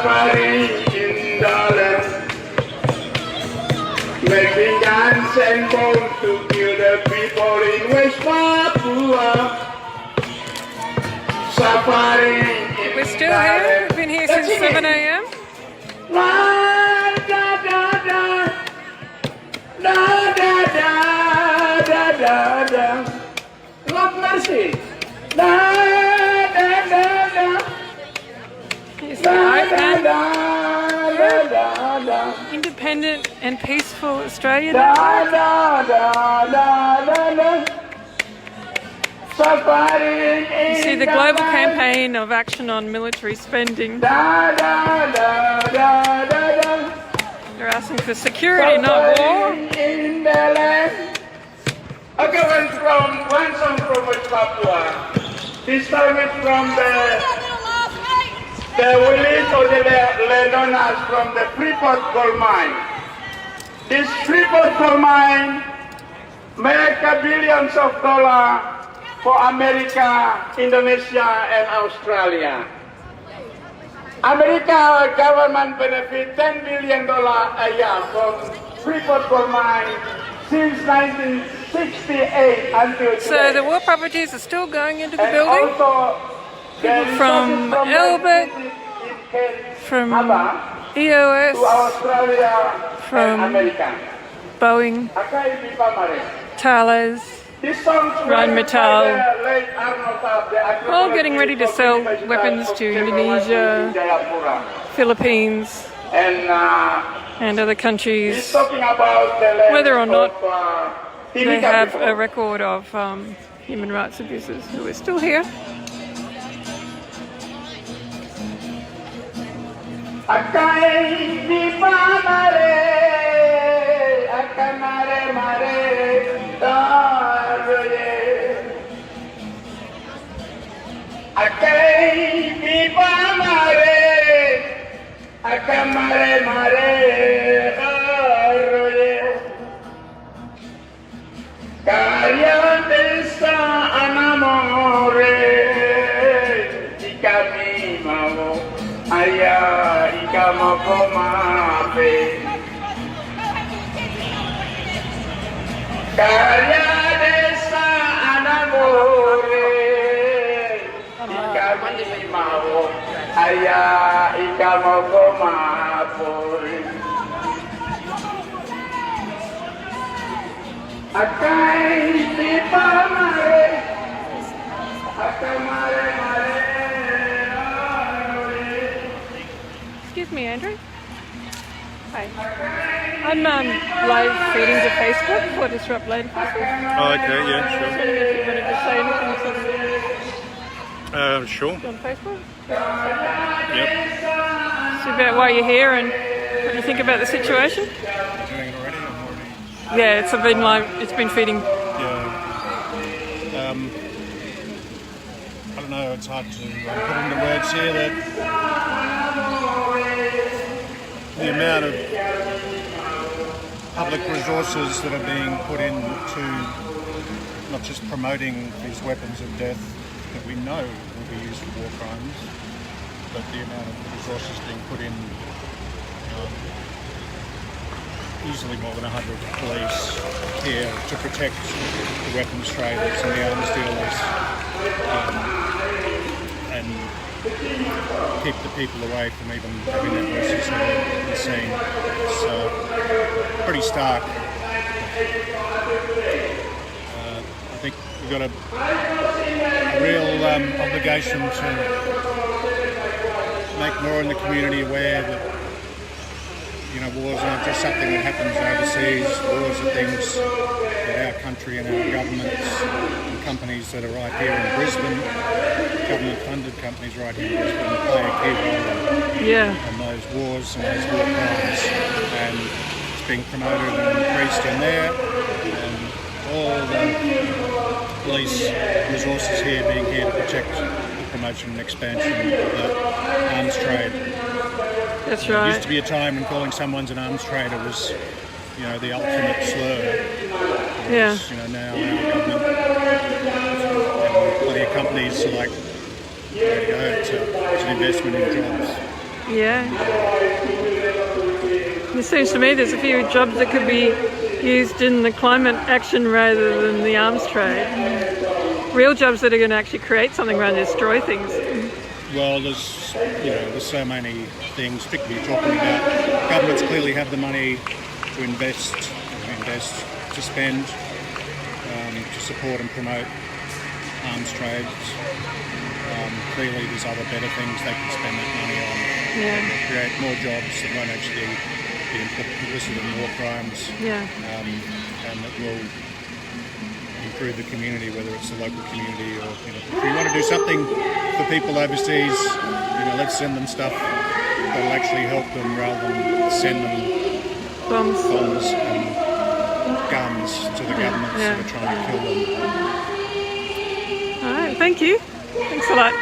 safari in the land, making guns and bombs to kill the people in West Papua. Safari in We're still here. We've been here since 7 a.m. La da da da, da da da da da da. Love mercy. Da da da da. Here's the open, independent and peaceful Australia. Da da da da da da. Safari. You see the global campaign of action on military spending. Da da da da da da. They're asking for security, not war. In the land. Okay, one song from West Papua. This time it's from the village or the Lenonas from the Freeport gold mine. This Freeport gold mine make billions of dollars for America, Indonesia, and Australia. America government benefit $10 billion a year from Freeport gold mine since 1968 until today. So the war properties are still going into the building. Also, People from Albert, from EOS, Australia, from and America. Boeing, Thales, Rheinmetall, all getting ready to sell weapons to Indonesia, Philippines, and other countries, whether or not they have a record of human rights abuses. So we're still here. Akai di pamare, akan mare taroye. Akai di pamare, akan mare taroye. Karya desa anamore, jika mi mau. Ayah ika moko mape karya desa anamore ika mi mau ayah ika moko mape akai di pamare akai mare Excuse me, Andrew. Hi. I'm live feeding to Facebook for Disrupt Land Facebook. Oh, okay, yeah, I was wondering if you wanted to say anything sure. on Facebook. Yep. It's about why you're here and what you think about the situation. Doing it already? Yeah, it's been live. It's been feeding. Yeah. I don't know. It's hard to put into words here that the amount of public resources that are being put into not just promoting these weapons of death that we know will be used for war crimes, but the amount of resources being put in easily more than 100 police here to protect the weapons traders and the arms dealers and keep the people away from even having their voices heard in the scene. It's pretty stark. I think we've got a real obligation to make more in the community aware that wars aren't just something that happens overseas. Wars are things that our country and our governments and companies that are right here in Brisbane, government-funded companies right here in Brisbane, play a key role in those wars and those war crimes. And it's being promoted and increased in there, and all the police resources here being here to protect the promotion and expansion of the arms trade. That's right. There used to be a time when calling someone an arms trader was, the ultimate slur. Whereas, now our government and plenty of companies are like, there you go, it's an investment in jobs. Yeah. It seems to me there's a few jobs that could be used in the climate action rather than the arms trade. Real jobs that are going to actually create something rather than destroy things. Well, there's so many things, particularly talking about governments clearly have the money to invest, to spend, to support and promote arms trades. Clearly there's other better things they can spend that money on. Yeah. Create more jobs that won't actually be implicit in war crimes. Yeah. And that will improve the community, whether it's the local community or, if we want to do something for people overseas, let's send them stuff that'll actually help them rather than send them bombs and guns to the governments that are trying to kill them. All right, thank you. Thanks a lot.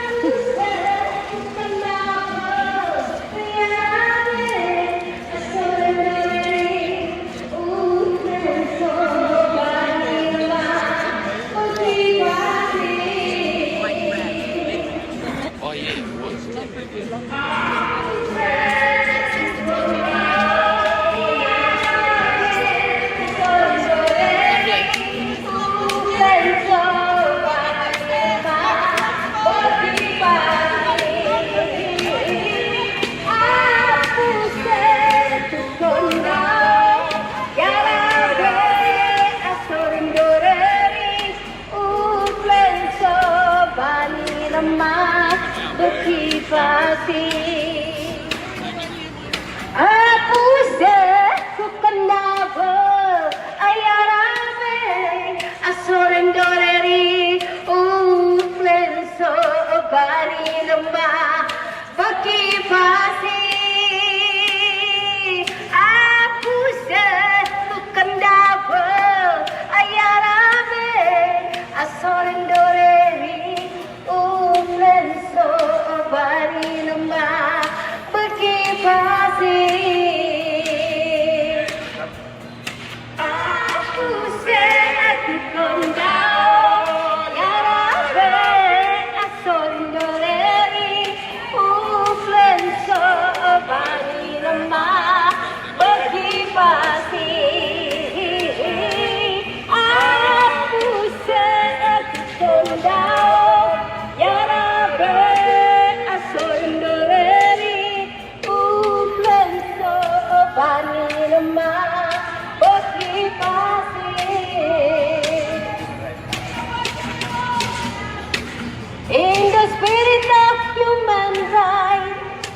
In the spirit of human rights,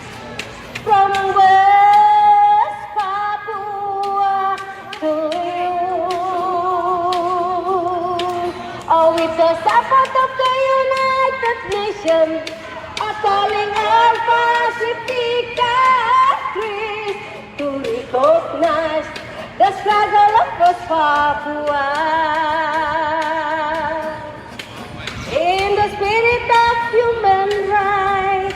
from West Papua to you, with the support of the United Nations, calling all Pacific countries to recognize the struggle of West Papua. In the spirit of human rights,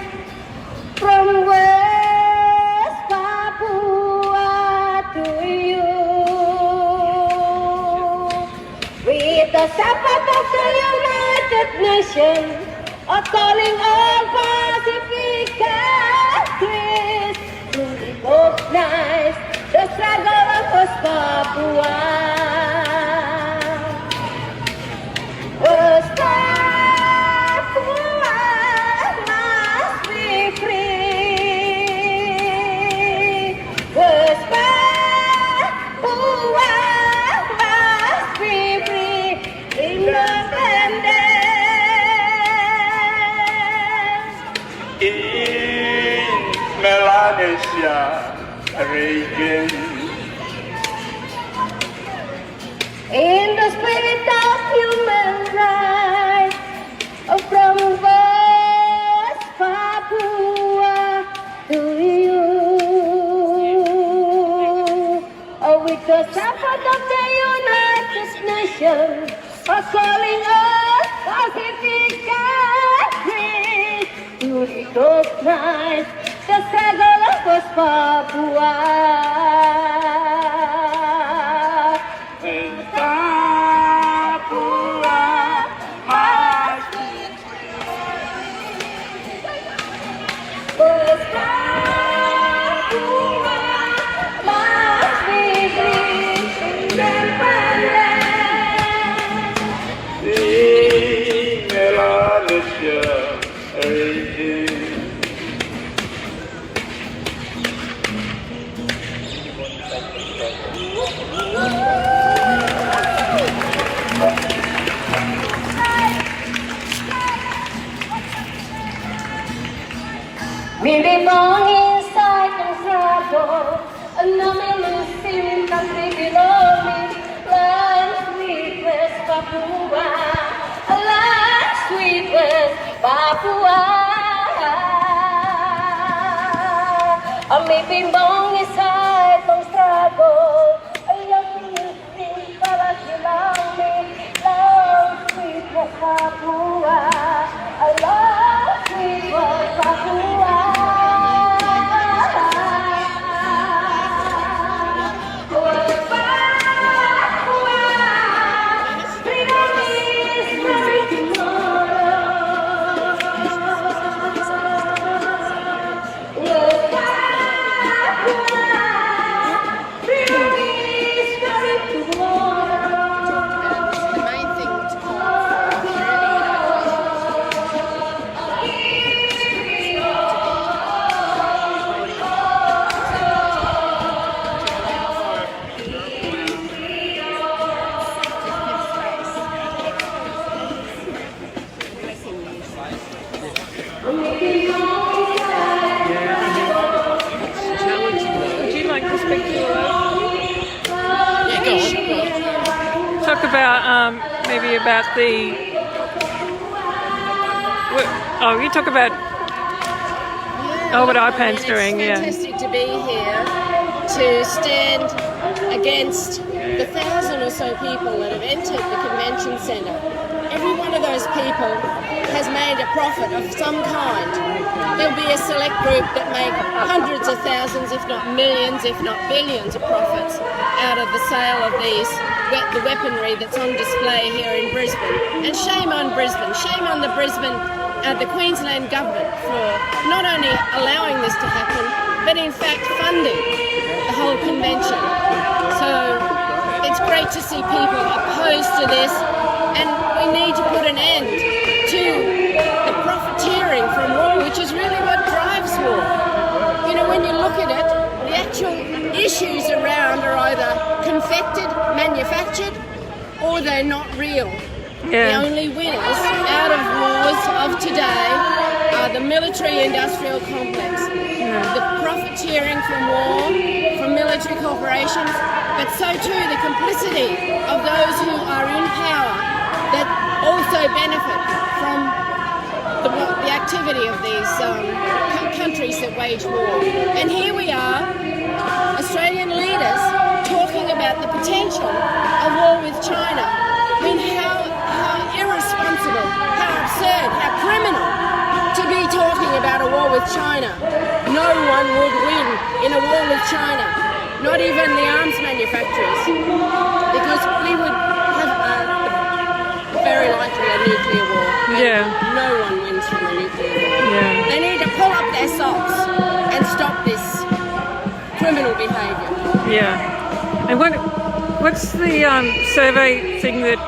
from West Papua to you, with the support of the United Nations, calling all Pacific countries to recognize the struggle of West Papua. West Papua must be free. West Papua must be free. Independence. In Melanesia region, in the spirit of human rights, from West Papua to you, with the support of the United Nations, calling all Pacific countries to recognize the struggle of West Papua. Papua must be free. Miri mong inside ng sado, namimisin ka 3 kilometers, Sweet West Papua, Sweet West Papua. May bimbong inside ng sado, namimisin ka 3 kilometers, Sweet West Papua, Sweet West Papua. Talk about maybe about the. Oh, you talk about. Oh, what IPAN's doing, yeah. It's fantastic to be here to stand against the 1,000 or so people that have entered the convention centre. Every one of those people has made a profit of some kind. There'll be a select group that make hundreds of thousands, if not millions, if not billions of profits out of the sale of the weaponry that's on display here in Brisbane. And shame on Brisbane, shame on the Queensland government for not only allowing this to happen, but in fact funding the whole convention. So it's great to see people opposed to this, and we need to put an end to the profiteering from war, which is really what drives war. You know, when you look at it, the actual issues around are either confected, manufactured, or they're not real. Yeah. The only winners out of wars of today are the military-industrial complex. Yeah. The profiteering from war, from military corporations, but so too the complicity of those who are in power that also benefit from the activity of these countries that wage war. And here we are, Australian leaders, talking about the potential of war with China. I mean, how irresponsible, how absurd, how criminal to be talking about a war with China. No one would win in a war with China, not even the arms manufacturers, because we would have very likely a nuclear war. Yeah. No one wins from a nuclear war. Yeah. They need to pull up their socks and stop this criminal behaviour. Yeah. And what's the survey thing that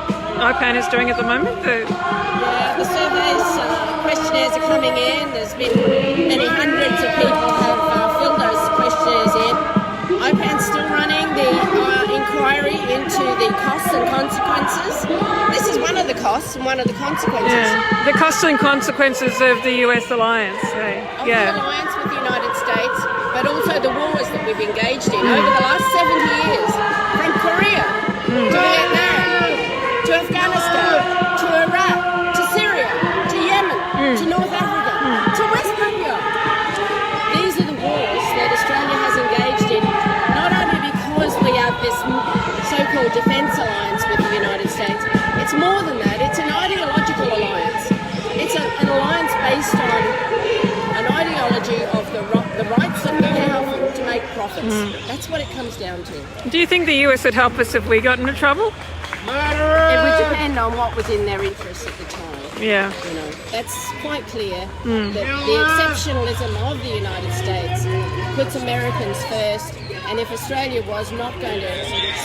IPAN is doing at the moment? The surveys, questionnaires are coming in. There's been many hundreds of people have filled those questionnaires in. IPAN's still running the inquiry into the costs and consequences. This is one of the costs and one of the consequences. Yeah. The costs and consequences of the US alliance. Of the alliance with the United States, but also the wars that we've engaged in over the last 70 years, from Korea to Vietnam, to Afghanistan, to Iraq, to Syria, to Yemen, to North Africa, to West Papua. These are the wars that Australia has engaged in, not only because we have this so-called defence alliance with the United States. It's more than that. It's an ideological alliance. It's an alliance based on an ideology of the rights of the powerful to make profits. That's what it comes down to. Do you think the US would help us if we got into trouble? It would depend on what was in their interests at the time. Yeah. You know, that's quite clear that the exceptionalism of the United States puts Americans first, and if Australia was not going to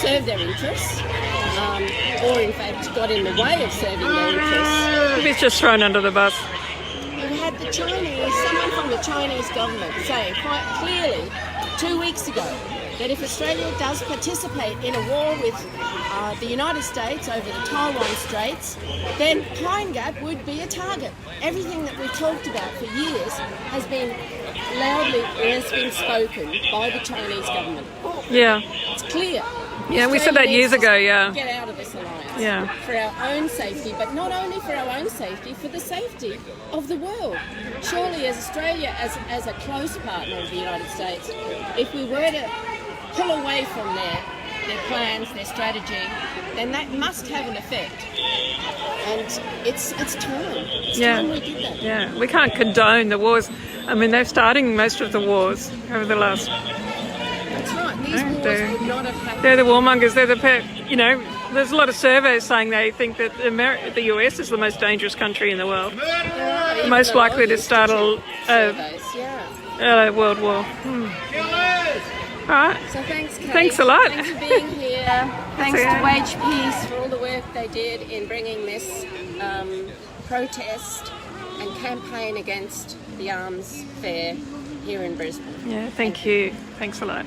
serve their interests, or in fact got in the way of serving their interests, It's just thrown under the bus. it would had the Chinese, someone from the Chinese government saying quite clearly 2 weeks ago that if Australia does participate in a war with the United States over the Taiwan Straits, then Pine Gap would be a target. Everything that we've talked about for years has been spoken by the Chinese government. Yeah. It's clear. Yeah, we said that years ago, yeah. Get out of this alliance. Yeah. For our own safety, but not only for our own safety, for the safety of the world. Surely as Australia, as a close partner of the United States, if we were to pull away from their plans, their strategy, then that must have an effect. And it's time. It's time we did that. Yeah, we can't condone the wars. I mean, they're starting most of the wars over the last... That's right. These wars would not have happened. They're the warmongers. They're the... there's a lot of surveys saying they think that the US is the most dangerous country in the world. Most likely to start a world war. All right. So thanks, Kate. Thanks a lot. Thanks for being here. Thanks to Wage Peace for all the work they did in bringing this protest and campaign against the arms fair here in Brisbane. Yeah, thank you. Thanks a lot.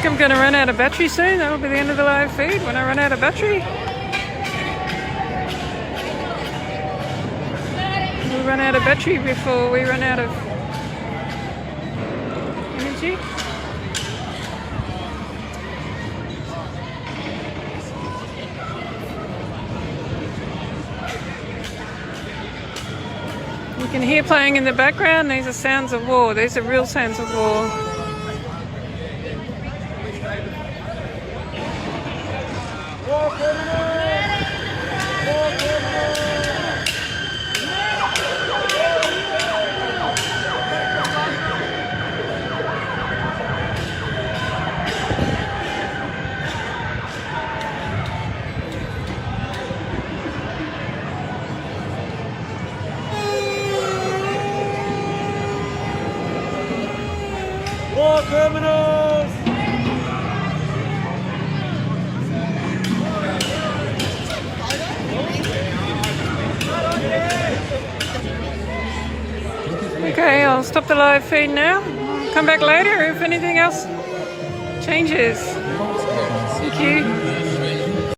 I'm going to run out of battery soon. That will be the end of the live feed when I run out of battery. We'll run out of battery before we run out of energy. You can hear playing in the background. These are sounds of war. These are real sounds of war. War criminals! Okay, I'll stop the live feed now. I'll come back later if anything else changes. Thank you.